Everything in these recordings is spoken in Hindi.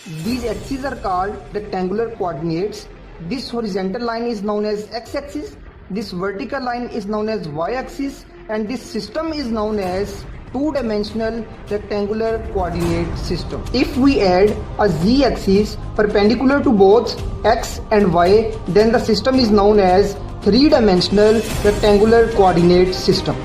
These axes are called rectangular coordinates. This horizontal line is known as x-axis, this vertical line is known as y-axis, and this system is known as two-dimensional rectangular coordinate system. If we add a z-axis perpendicular to both x and y, then the system is known as three-dimensional rectangular coordinate system.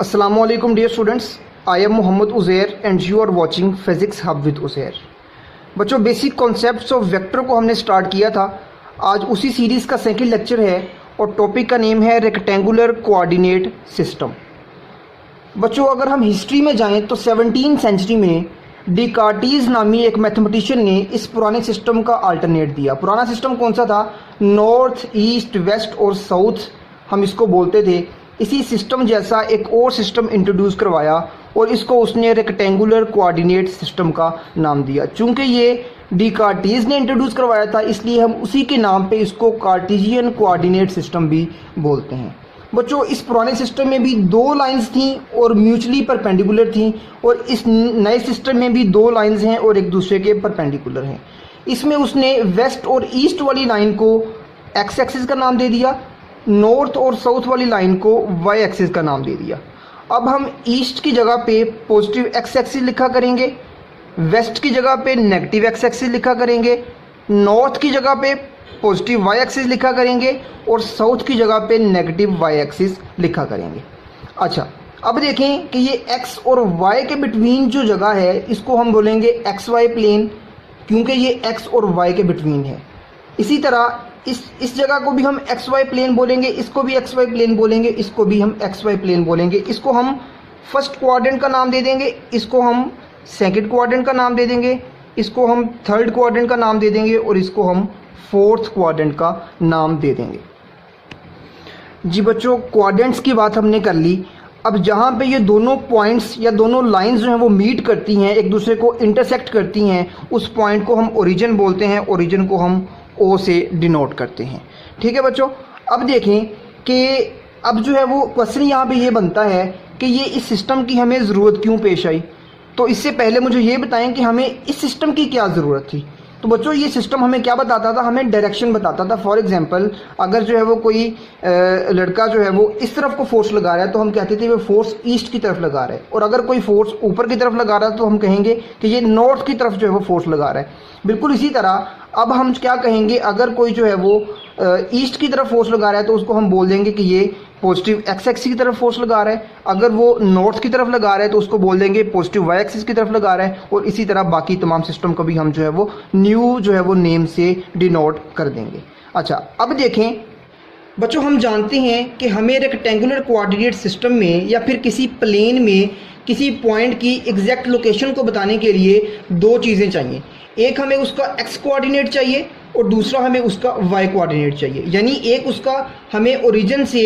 Assalamu alaikum dear students, I am Muhammad Uzair and you are watching Physics Hub with Uzair. बच्चों बेसिक कॉन्सेप्ट्स ऑफ वेक्टर को हमने स्टार्ट किया था। आज उसी सीरीज़ का सेकंड लेक्चर है और टॉपिक का नेम है रेक्टेंगुलर कोऑर्डिनेट सिस्टम। बच्चों अगर हम हिस्ट्री में जाएं तो 17वीं सेंचुरी में डिकार्टीज नामी एक मैथमेटिशियन ने इस पुराने सिस्टम का अल्टरनेट दिया। पुराना सिस्टम कौन सा था? नॉर्थ, ईस्ट, वेस्ट और साउथ हम इसको बोलते थे। इसी सिस्टम जैसा एक और सिस्टम इंट्रोड्यूस करवाया और इसको उसने रेक्टेंगुलर कोऑर्डिनेट सिस्टम का नाम दिया। चूंकि ये डिकार्टीज ने इंट्रोड्यूस करवाया था इसलिए हम उसी के नाम पे इसको कार्टेशियन कोऑर्डिनेट सिस्टम भी बोलते हैं। बच्चों इस पुराने सिस्टम में भी दो लाइंस थी और म्यूचुअली परपेंडिकुलर थी और इस नए सिस्टम में भी दो लाइंस हैं और एक दूसरे के परपेंडिकुलर हैं। इसमें उसने वेस्ट और ईस्ट वाली लाइन को एक्स एक्सिस का नाम दे दिया, नॉर्थ और साउथ वाली लाइन को वाई एक्सिस का नाम दे दिया। अब हम ईस्ट की जगह पे पॉजिटिव एक्स एक्सिस लिखा करेंगे, वेस्ट की जगह पे नेगेटिव एक्स एक्सिस लिखा करेंगे, नॉर्थ की जगह पे पॉजिटिव वाई एक्सिस लिखा करेंगे और साउथ की जगह पे नेगेटिव वाई एक्सिस लिखा करेंगे। अच्छा, अब देखें कि ये एक्स और वाई के बिटवीन जो जगह है इसको हम बोलेंगे एक्स वाई प्लेन, क्योंकि ये एक्स और वाई के बिटवीन है। इसी तरह इस जगह को भी हम एक्स वाई प्लेन बोलेंगे, इसको भी एक्स वाई प्लेन बोलेंगे, इसको भी हम एक्स वाई प्लेन बोलेंगे। इसको हम फर्स्ट क्वाड्रेंट का नाम दे देंगे, इसको हम सेकंड क्वाड्रेंट का नाम दे देंगे, इसको हम थर्ड क्वाड्रेंट का नाम दे देंगे और इसको हम फोर्थ क्वाड्रेंट का नाम दे देंगे। जी बच्चों, क्वाड्रेंट्स की बात हमने कर ली। अब जहाँ पे ये दोनों पॉइंट्स या दोनों लाइंस जो हैं वो मीट करती हैं, एक दूसरे को इंटरसेक्ट करती हैं, उस पॉइंट को हम ओरिजिन बोलते हैं। ओरिजिन को हम ओ से डिनोट करते हैं। ठीक है बच्चों, अब देखें कि अब जो है वो क्वेश्चन यहाँ पे ये बनता है कि ये इस सिस्टम की हमें ज़रूरत क्यों पेश आई। तो इससे पहले मुझे ये बताएं कि हमें इस सिस्टम की क्या ज़रूरत थी। तो बच्चों ये सिस्टम हमें क्या बताता था? हमें डायरेक्शन बताता था। फॉर एग्जांपल अगर जो है वो कोई लड़का जो है वो इस तरफ को फोर्स लगा रहा है तो हम कहते थे वो फोर्स ईस्ट की तरफ लगा रहा है, और अगर कोई फोर्स ऊपर की तरफ लगा रहा है तो हम कहेंगे कि ये नॉर्थ की तरफ जो है वो फोर्स लगा रहा है। बिल्कुल इसी तरह अब हम क्या कहेंगे, अगर कोई जो है वो ईस्ट की तरफ फोर्स लगा रहा है तो उसको हम बोल देंगे कि ये पॉजिटिव एक्स एक्सिस की तरफ फोर्स लगा रहा है। अगर वो नॉर्थ की तरफ लगा रहा है तो उसको बोल देंगे पॉजिटिव वाई एक्सिस की तरफ लगा रहा है। और इसी तरह बाकी तमाम सिस्टम को भी हम जो है वो न्यू जो है वो नेम से डिनोट कर देंगे। अच्छा, अब देखें बच्चों, हम जानते हैं कि हमें रेक्टेंगुलर कोऑर्डिनेट सिस्टम में या फिर किसी प्लेन में किसी पॉइंट की एग्जैक्ट लोकेशन को बताने के लिए दो चीज़ें चाहिए। एक हमें उसका एक्स कोऑर्डिनेट चाहिए और दूसरा हमें उसका वाई कोऑर्डिनेट चाहिए। यानी एक उसका हमें ओरिजिन से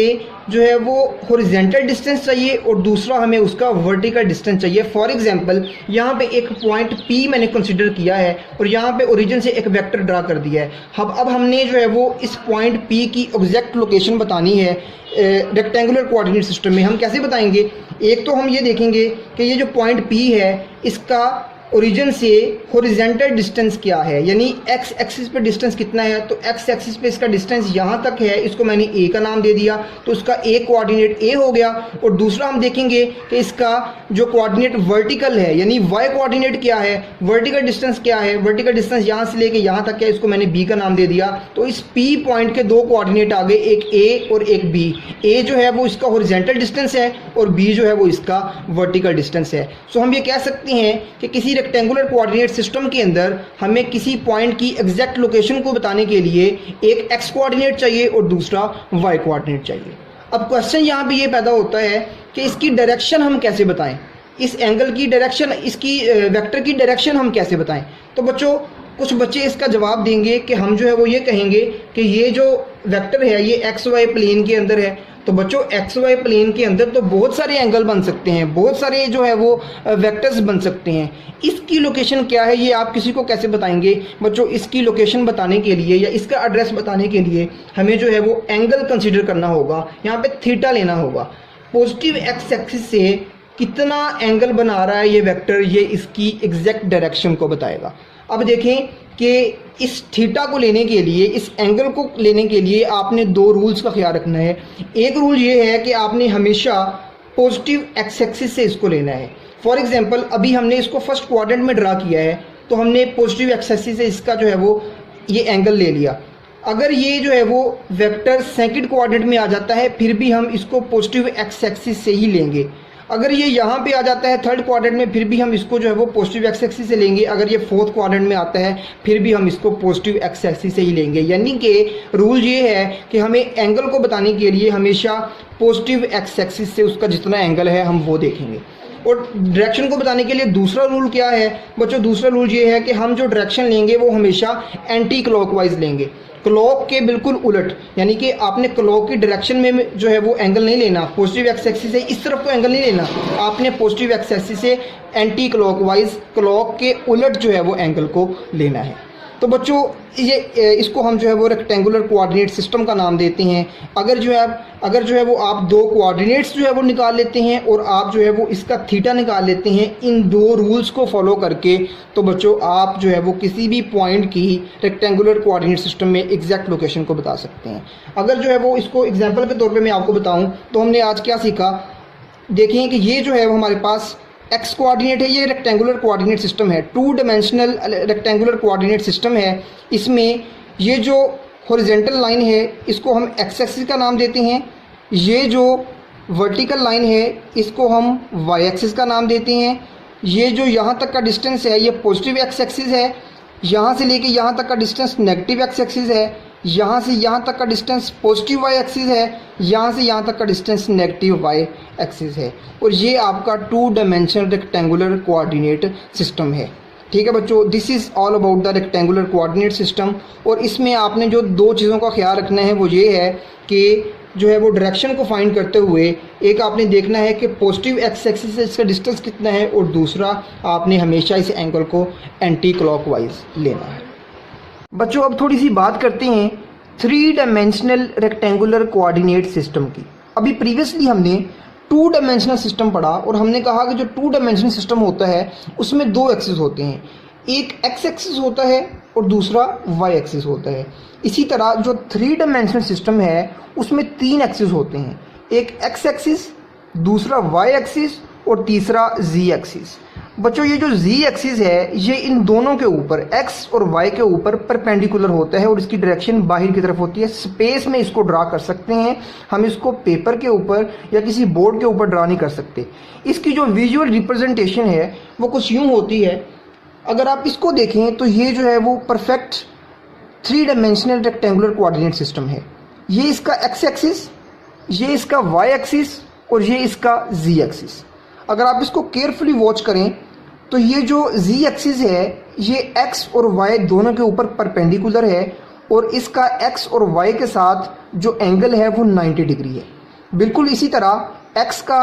जो है वो हॉरिजॉन्टल डिस्टेंस चाहिए और दूसरा हमें उसका वर्टिकल डिस्टेंस चाहिए। फॉर एग्जांपल यहाँ पे एक पॉइंट P मैंने कंसीडर किया है और यहाँ पे ओरिजिन से एक वेक्टर ड्रा कर दिया है। अब हमने जो है वो इस पॉइंट P की एग्जैक्ट लोकेशन बतानी है रेक्टेंगुलर कोऑर्डिनेट सिस्टम में। हम कैसे बताएंगे? एक तो हम ये देखेंगे कि ये जो पॉइंट P है इसका ओरिजिन से हॉरिजॉन्टल डिस्टेंस क्या है, यानी एक्स एक्सिस पे डिस्टेंस कितना है। तो एक्स एक्सिस पे इसका डिस्टेंस यहाँ तक है, इसको मैंने ए का नाम दे दिया, तो इसका ए कोऑर्डिनेट ए हो गया। और दूसरा हम देखेंगे कि इसका जो कोऑर्डिनेट वर्टिकल है यानी वाई कोऑर्डिनेट क्या है, वर्टिकल डिस्टेंस क्या है। वर्टिकल डिस्टेंस यहाँ से लेके यहाँ तक है, इसको मैंने बी का नाम दे दिया। तो इस पी पॉइंट के दो कोऑर्डिनेट आ गए, एक ए और एक बी। ए जो है वो इसका हॉरिजॉन्टल डिस्टेंस है और बी जो है वो इसका वर्टिकल डिस्टेंस है। सो हम ये कह सकते हैं कि किसी रेक्टेंगुलर कोऑर्डिनेट सिस्टम के अंदर हमें किसी पॉइंट की एग्जैक्ट लोकेशन को बताने के लिए एक एक्स कोऑर्डिनेट चाहिए और दूसरा वाई कोऑर्डिनेट चाहिए। अब क्वेश्चन यहाँ पे ये पैदा होता है कि इसकी डायरेक्शन हम कैसे बताएं, इस एंगल की डायरेक्शन, इसकी वेक्टर की डायरेक्शन हम कैसे बताएं। तो बच्चों कुछ बच्चे इसका जवाब देंगे कि हम जो है वो ये कहेंगे कि ये जो वेक्टर है ये एक्स वाई प्लेन के अंदर है। तो बच्चों एक्स वाई प्लेन के अंदर तो बहुत सारे एंगल बन सकते हैं, बहुत सारे जो है वो वेक्टर्स बन सकते हैं। इसकी लोकेशन क्या है ये आप किसी को कैसे बताएंगे? बच्चों इसकी लोकेशन बताने के लिए या इसका एड्रेस बताने के लिए हमें जो है वो एंगल कंसीडर करना होगा, यहाँ पे थीटा लेना होगा। पॉजिटिव एक्स एक्सिस से कितना एंगल बना रहा है ये वेक्टर, ये इसकी एग्जैक्ट डायरेक्शन को बताएगा। अब देखें कि इस थीटा को लेने के लिए, इस एंगल को लेने के लिए आपने दो रूल्स का ख्याल रखना है। एक रूल ये है कि आपने हमेशा पॉजिटिव एक्स एक्सिस से इसको लेना है। फॉर एग्जांपल अभी हमने इसको फर्स्ट क्वाड्रेंट में ड्रा किया है, तो हमने पॉजिटिव एक्स एक्सिस से इसका जो है वो ये एंगल ले लिया। अगर ये जो है वो वेक्टर सेकंड क्वाड्रेंट में आ जाता है, फिर भी हम इसको पॉजिटिव एक्स एक्सिस से ही लेंगे। अगर ये यहाँ पे आ जाता है थर्ड क्वाड्रेंट में, फिर भी हम इसको जो है वो पॉजिटिव एक्स एक्सिस से लेंगे। अगर ये फोर्थ क्वाड्रेंट में आता है, फिर भी हम इसको पॉजिटिव एक्स एक्सिस से ही लेंगे। यानी कि रूल ये है कि हमें एंगल को बताने के लिए हमेशा पॉजिटिव एक्स एक्सिस से उसका जितना एंगल है हम वो देखेंगे। और डायरेक्शन को बताने के लिए दूसरा रूल क्या है बच्चों? दूसरा रूल ये है कि हम जो डायरेक्शन लेंगे वो हमेशा एंटी क्लॉकवाइज लेंगे, क्लॉक के बिल्कुल उलट। यानी कि आपने क्लॉक की डायरेक्शन में जो है वो एंगल नहीं लेना, पॉजिटिव एक्स एक्सिस से इस तरफ को एंगल नहीं लेना, आपने पॉजिटिव एक्स एक्सिस से एंटी क्लॉकवाइज, क्लॉक के उलट जो है वो एंगल को लेना है। तो बच्चों ये इसको हम जो है वो रेक्टेंगुलर कोऑर्डिनेट सिस्टम का नाम देते हैं। अगर जो है वो आप दो कोऑर्डिनेट्स जो है वो निकाल लेते हैं और आप जो है वो इसका थीटा निकाल लेते हैं इन दो रूल्स को फॉलो करके, तो बच्चों आप जो है वो किसी भी पॉइंट की रेक्टेंगुलर कोऑर्डिनेट सिस्टम में एग्जैक्ट लोकेशन को बता सकते हैं। अगर जो है वो इसको एग्जाम्पल के तौर पर मैं आपको बताऊँ तो हमने आज क्या सीखा, देखें कि ये जो है वो हमारे पास एक्स कोऑर्डिनेट है, ये रेक्टेंगुलर कोऑर्डिनेट सिस्टम है, two dimensional rectangular coordinate system है। इसमें ये जो हॉरिजॉन्टल लाइन है इसको हम एक्स एक्सिस का नाम देते हैं, ये जो वर्टिकल लाइन है इसको हम वाई एक्सिस का नाम देते हैं, ये जो यहाँ तक का डिस्टेंस है ये पॉजिटिव एक्स एक्सिस है, यहाँ से लेके यहाँ तक का डिस्टेंस नेगेटिव एक्स एक्सिस है, यहाँ से यहाँ तक का डिस्टेंस पॉजिटिव वाई एक्सिस है, यहाँ से यहाँ तक का डिस्टेंस नेगेटिव वाई एक्सिस है। और ये आपका two dimensional rectangular coordinate system है। ठीक है बच्चों, this is all about the rectangular coordinate system. और इसमें आपने जो दो चीज़ों का ख्याल रखना है वो ये है कि जो है वो डायरेक्शन को फाइंड करते हुए एक आपने देखना है कि पॉजिटिव एक्स एक्सिस से इसका डिस्टेंस कितना है, और दूसरा आपने हमेशा इस एंगल को एंटी क्लॉकवाइज लेना है। बच्चों अब थोड़ी सी बात करते हैं three dimensional rectangular coordinate system की। अभी प्रीवियसली हमने टू डायमेंशनल सिस्टम पढ़ा और हमने कहा कि जो टू डायमेंशनल सिस्टम होता है उसमें दो एक्सिस होते हैं, एक एक्स एक्सिस होता है और दूसरा वाई एक्सिस होता है। इसी तरह जो थ्री डायमेंशनल सिस्टम है उसमें तीन एक्सिस होते हैं, एक एक्स एक्सिस, दूसरा वाई एक्सिस और तीसरा जी एक्सिस। बच्चों ये जो जी एक्सिस है ये इन दोनों के ऊपर, एक्स और वाई के ऊपर परपेंडिकुलर होता है और इसकी डायरेक्शन बाहर की तरफ होती है। स्पेस में इसको ड्रा कर सकते हैं हम, इसको पेपर के ऊपर या किसी बोर्ड के ऊपर ड्रा नहीं कर सकते। इसकी जो विजुअल रिप्रेजेंटेशन है वो कुछ यूँ होती है। अगर आप इसको देखें तो ये जो है वो perfect three dimensional rectangular coordinate system है। ये इसका एक्स एक्सिस, ये इसका वाई एक्सिस और ये इसका जी एक्सिस। अगर आप इसको केयरफुली वॉच करें तो ये जो जी एक्सिस है ये एक्स और वाई दोनों के ऊपर परपेंडिकुलर है और इसका एक्स और वाई के साथ जो एंगल है वो 90 डिग्री है। बिल्कुल इसी तरह एक्स का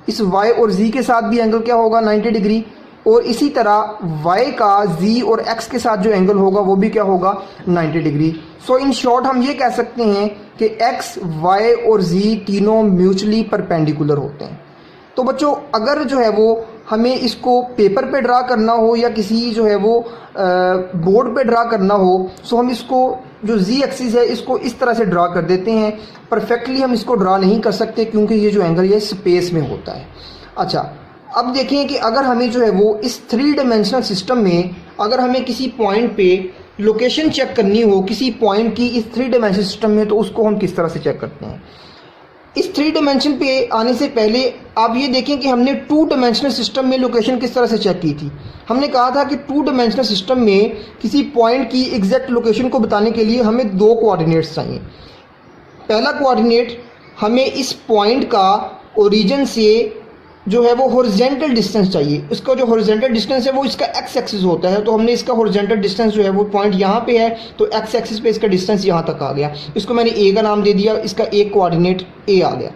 इस वाई और जी के साथ भी एंगल क्या होगा, 90 डिग्री। और इसी तरह वाई का जी और एक्स के साथ जो एंगल होगा वो भी क्या होगा, 90 डिग्री। सो इन शॉर्ट हम ये कह सकते हैं कि एक्स, वाई और जी तीनों म्यूचुअली परपेंडिकुलर होते हैं। तो बच्चों अगर जो है वो हमें इसको पेपर पे ड्रा करना हो या किसी जो है वो बोर्ड पे ड्रा करना हो, सो हम इसको जो जी एक्सिस है इसको इस तरह से ड्रा कर देते हैं। परफेक्टली हम इसको ड्रा नहीं कर सकते क्योंकि ये जो एंगल ये स्पेस में होता है। अच्छा, अब देखें कि अगर हमें जो है वो इस थ्री डायमेंशनल सिस्टम में अगर हमें किसी पॉइंट पे लोकेशन चेक करनी हो किसी पॉइंट की इस थ्री डायमेंशनल सिस्टम में, तो उसको हम किस तरह से चेक करते हैं। इस थ्री डायमेंशन पे आने से पहले आप ये देखें कि हमने टू डायमेंशनल सिस्टम में लोकेशन किस तरह से चेक की थी। हमने कहा था कि टू डायमेंशनल सिस्टम में किसी पॉइंट की एग्जैक्ट लोकेशन को बताने के लिए हमें दो कोऑर्डिनेट्स चाहिए। पहला कोऑर्डिनेट हमें इस पॉइंट का ओरिजिन से जो है वो हॉरिजॉन्टल डिस्टेंस चाहिए। इसका जो हॉरिजॉन्टल डिस्टेंस है वो इसका एक्स एक्सिस होता है, तो हमने इसका हॉरिजॉन्टल डिस्टेंस जो है वो पॉइंट यहाँ पे है तो एक्स एक्सिस पे इसका डिस्टेंस यहाँ तक आ गया। इसको मैंने ए का नाम दे दिया, इसका एक कोऑर्डिनेट ए आ गया।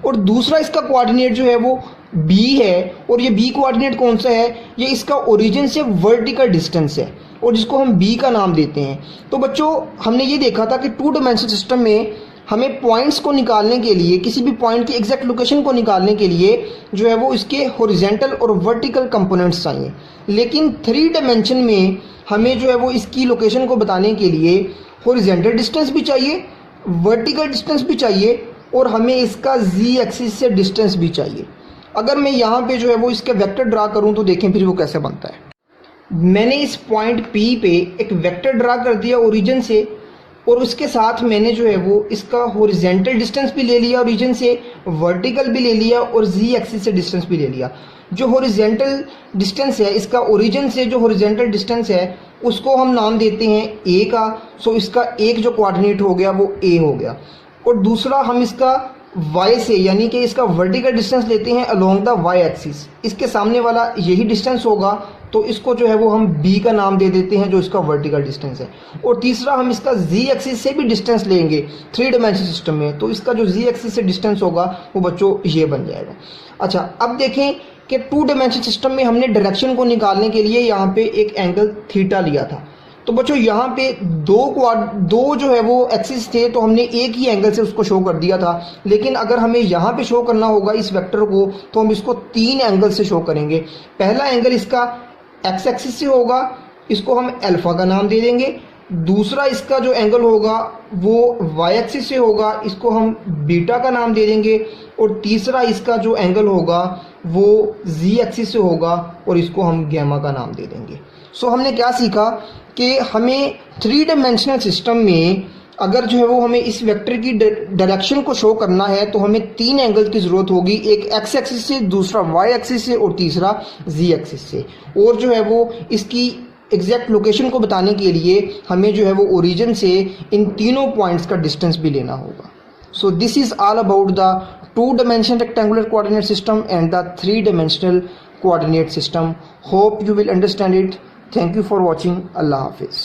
और दूसरा इसका कोऑर्डिनेट जो है वो बी है, और ये बी कोऑर्डिनेट कौन सा है, ये इसका ओरिजिन से वर्टिकल डिस्टेंस है और जिसको हम बी का नाम देते हैं। तो बच्चों हमने ये देखा था कि टू डायमेंशनल सिस्टम में हमें पॉइंट्स को निकालने के लिए, किसी भी पॉइंट की एग्जैक्ट लोकेशन को निकालने के लिए जो है वो इसके हॉरिजॉन्टल और वर्टिकल कंपोनेंट्स चाहिए। लेकिन 3 डायमेंशन में हमें जो है वो इसकी लोकेशन को बताने के लिए हॉरिजॉन्टल डिस्टेंस भी चाहिए, वर्टिकल डिस्टेंस भी चाहिए और हमें इसका z एक्सिस से डिस्टेंस भी चाहिए। अगर मैं यहाँ पे जो है वो इसका वेक्टर ड्रा करूँ तो देखें फिर वो कैसे बनता है। मैंने इस पॉइंट P पे एक वेक्टर ड्रा कर दिया ओरिजिन से, और उसके साथ मैंने जो है वो इसका हॉरिजॉन्टल डिस्टेंस भी ले लिया ओरिजिन से, वर्टिकल भी ले लिया और z एक्सिस से डिस्टेंस भी ले लिया। जो हॉरिजॉन्टल डिस्टेंस है इसका ओरिजिन से, जो हॉरिजॉन्टल डिस्टेंस है उसको हम नाम देते हैं a का। सो इसका एक जो कोऑर्डिनेट हो गया वो a हो गया, और दूसरा हम इसका y से यानी कि इसका वर्टिकल डिस्टेंस लेते हैं अलोंग द y एक्सिस। इसके सामने वाला यही डिस्टेंस होगा तो इसको जो है वो हम b का नाम दे देते हैं जो इसका वर्टिकल डिस्टेंस है। और तीसरा हम इसका z एक्सिस से भी डिस्टेंस लेंगे 3 डायमेंशन सिस्टम में, तो इसका जो z एक्सिस से डिस्टेंस होगा वो बच्चों ये बन जाएगा। अच्छा, अब देखें कि 2 डायमेंशन सिस्टम में हमने डायरेक्शन को निकालने के लिए यहाँ पे एक एंगल थीटा लिया था। तो बच्चों यहाँ पे दो जो है वो एक्सिस थे, तो हमने एक ही एंगल से उसको शो कर दिया था। लेकिन अगर हमें यहाँ पे शो करना होगा इस वेक्टर को तो हम इसको 3 एंगल से शो करेंगे। पहला एंगल इसका एक्स एक्सिस से होगा, इसको हम अल्फा का नाम दे देंगे। दूसरा इसका जो एंगल होगा वो वाई एक्सिस से होगा, इसको हम बीटा का नाम दे देंगे। और तीसरा इसका जो एंगल होगा वो जी एक्सिस से होगा और इसको हम गैमा का नाम दे देंगे। सो हमने क्या सीखा कि हमें 3 डायमेंशनल सिस्टम में अगर जो है वो हमें इस वेक्टर की डायरेक्शन को शो करना है तो हमें 3 एंगल की ज़रूरत होगी, एक एक्स एक्सिस से, दूसरा वाई एक्सिस से और तीसरा जी एक्सिस से। और जो है वो इसकी एग्जैक्ट लोकेशन को बताने के लिए हमें जो है वो ओरिजिन से इन तीनों पॉइंट्स का डिस्टेंस भी लेना होगा। So this is all about the 2 dimensional rectangular coordinate system and the 3 dimensional coordinate system. Hope you will understand it. Thank you for watching. Allah Hafiz.